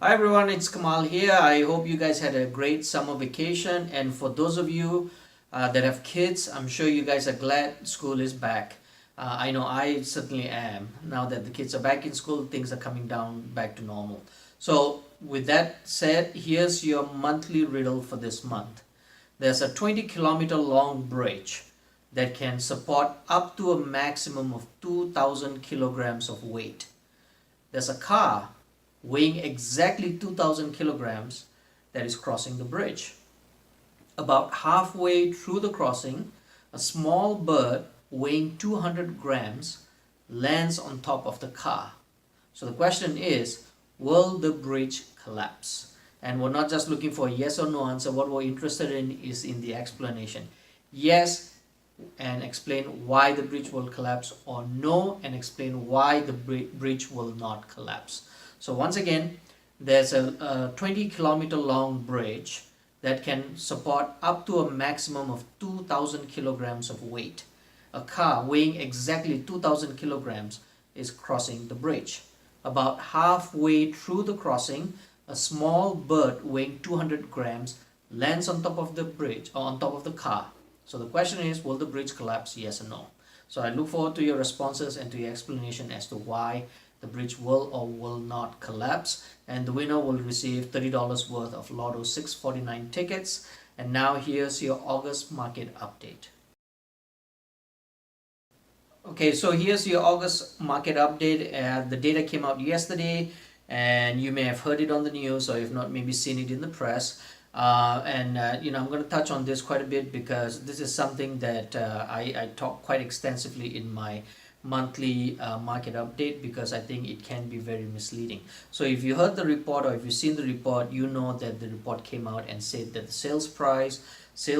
Hi everyone, it's Kamal here. I hope you guys had a great summer vacation, and for those of you that have kids, I'm sure you guys are glad school is back. I know I certainly am. Now that the kids are back in school, things are coming down back to normal. So with that said, here's your monthly riddle for this month. There's a 20-kilometer long bridge that can support up to a maximum of 2,000 kilograms of weight. There's a car weighing exactly 2,000 kilograms that is crossing the bridge. About halfway through the crossing, a small bird weighing 200 grams lands on top of the car. So the question is, will the bridge collapse? And we're not just looking for a yes or no answer. What we're interested in is in the explanation. Yes, and explain why the bridge will collapse, or no and explain why the bridge will not collapse. So once again, there's a 20-kilometer long bridge that can support up to a maximum of 2,000 kilograms of weight. A car weighing exactly 2,000 kilograms is crossing the bridge. About halfway through the crossing, a small bird weighing 200 grams lands on top of the bridge, or on top of the car. So the question is, will the bridge collapse, yes or no? So I look forward to your responses and to your explanation as to why the bridge will or will not collapse. And the winner will receive $30 worth of Lotto 649 tickets. And now here's your August market update. Okay, so here's your August market update. The data came out yesterday, and you may have heard it on the news, or if not, maybe seen it in the press. I'm going to touch on this quite a bit because this is something that I talk quite extensively in my monthly market update, because I think it can be very misleading. So if you heard the report, or if you've seen the report, you know that the report came out and said that the sales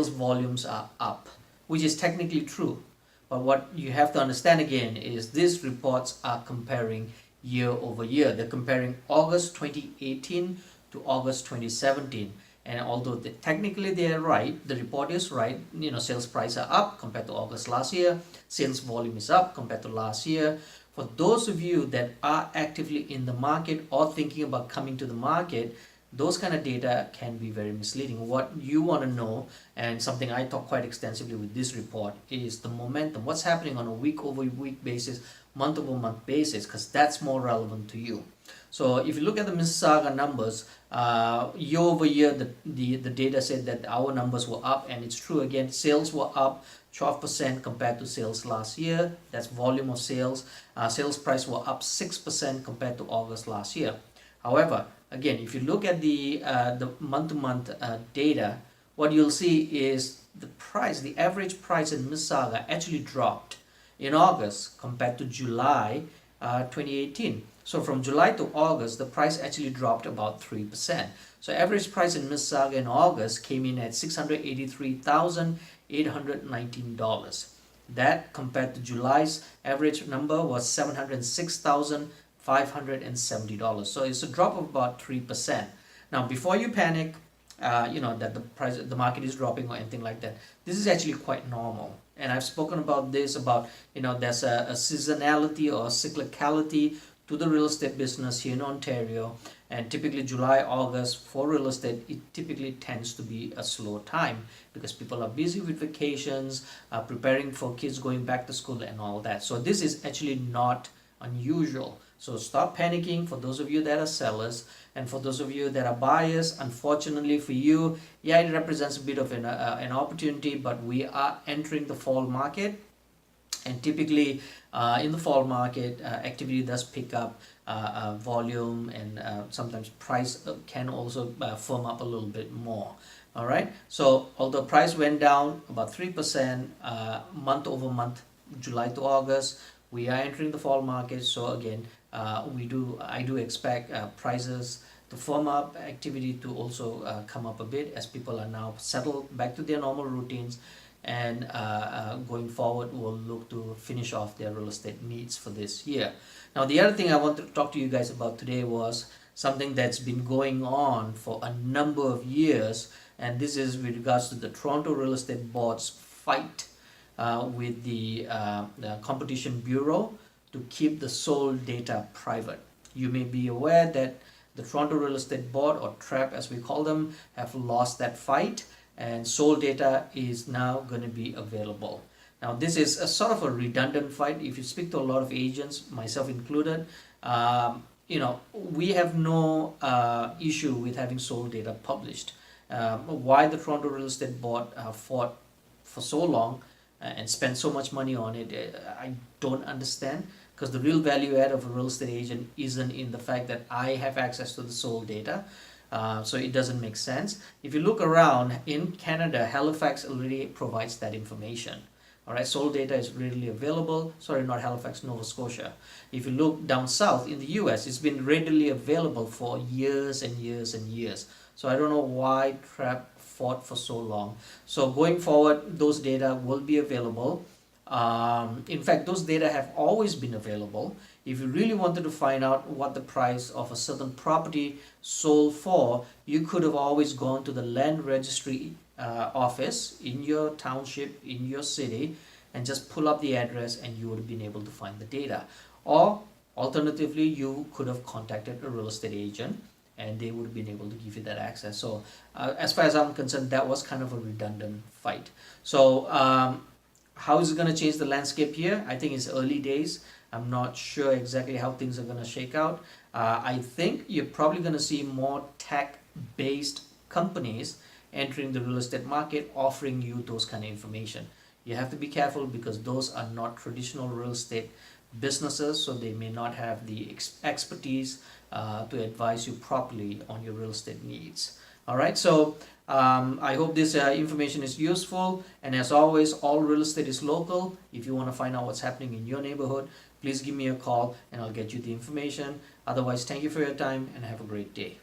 volumes are up, which is technically true. But what you have to understand again is these reports are comparing year over year. They're comparing August 2018 to August 2017. And although technically they are right, the report is right, sales price are up compared to August last year, sales volume is up compared to last year. For those of you that are actively in the market or thinking about coming to the market, those kind of data can be very misleading. What you want to know, and something I talk quite extensively with this report, is the momentum. What's happening on a week over week basis, month over month basis, because that's more relevant to you. So if you look at the Mississauga numbers, year over year, the data said that our numbers were up, and it's true again. Sales were up 12% compared to sales last year. That's volume of sales. Sales price were up 6% compared to August last year. However, again, if you look at the month-to-month data, what you'll see is the average price in Mississauga actually dropped in August compared to July 2018. So from July to August, the price actually dropped about 3%. So average price in Mississauga in August came in at $683,819. That compared to July's average number was $706,570. So it's a drop of about 3%. Now, before you panic, that the market is dropping or anything like that, this is actually quite normal. And I've spoken about this, there's a seasonality or cyclicality to the real estate business here in Ontario, and typically July, August for real estate, it typically tends to be a slow time because people are busy with vacations, preparing for kids going back to school and all that. So this is actually not unusual. So stop panicking for those of you that are sellers, and for those of you that are buyers, unfortunately for you, yeah, it represents a bit of an opportunity, but we are entering the fall market. And typically in the fall market, activity does pick up, volume, and sometimes price can also firm up a little bit more. All right. So although price went down about 3% month over month, July to August, we are entering the fall market. So again, I do expect prices to firm up, activity to also come up a bit as people are now settled back to their normal routines. And going forward, we'll look to finish off their real estate needs for this year. Now, the other thing I want to talk to you guys about today was something that's been going on for a number of years, and this is with regards to the Toronto Real Estate Board's fight with the Competition Bureau to keep the sold data private. You may be aware that the Toronto Real Estate Board, or TREP as we call them, have lost that fight, and sold data is now going to be available. Now this is a sort of a redundant fight. If you speak to a lot of agents, myself included, we have no issue with having sold data published. Why the Toronto Real Estate Board fought for so long and spent so much money on it, I don't understand, because the real value add of a real estate agent isn't in the fact that I have access to the sold data. So it doesn't make sense. If you look around in Canada, Halifax already provides that information. Alright, sold data is readily available. Sorry, not Halifax, Nova Scotia. If you look down south in the US, it's been readily available for years and years and years. So I don't know why TREP fought for so long. So going forward, those data will be available. In fact, those data have always been available. If you really wanted to find out what the price of a certain property sold for, you could have always gone to the land registry office in your township, in your city, and just pull up the address, and you would have been able to find the data. Or alternatively, you could have contacted a real estate agent, and they would have been able to give you that access. So as far as I'm concerned, that was kind of a redundant fight. So how is it going to change the landscape here? I think it's early days. I'm not sure exactly how things are going to shake out. I think you're probably going to see more tech-based companies entering the real estate market, offering you those kind of information. You have to be careful, because those are not traditional real estate businesses, so they may not have the expertise to advise you properly on your real estate needs. All right, so I hope this information is useful, and as always, all real estate is local. If you want to find out what's happening in your neighborhood, please give me a call and I'll get you the information. Otherwise, thank you for your time and have a great day.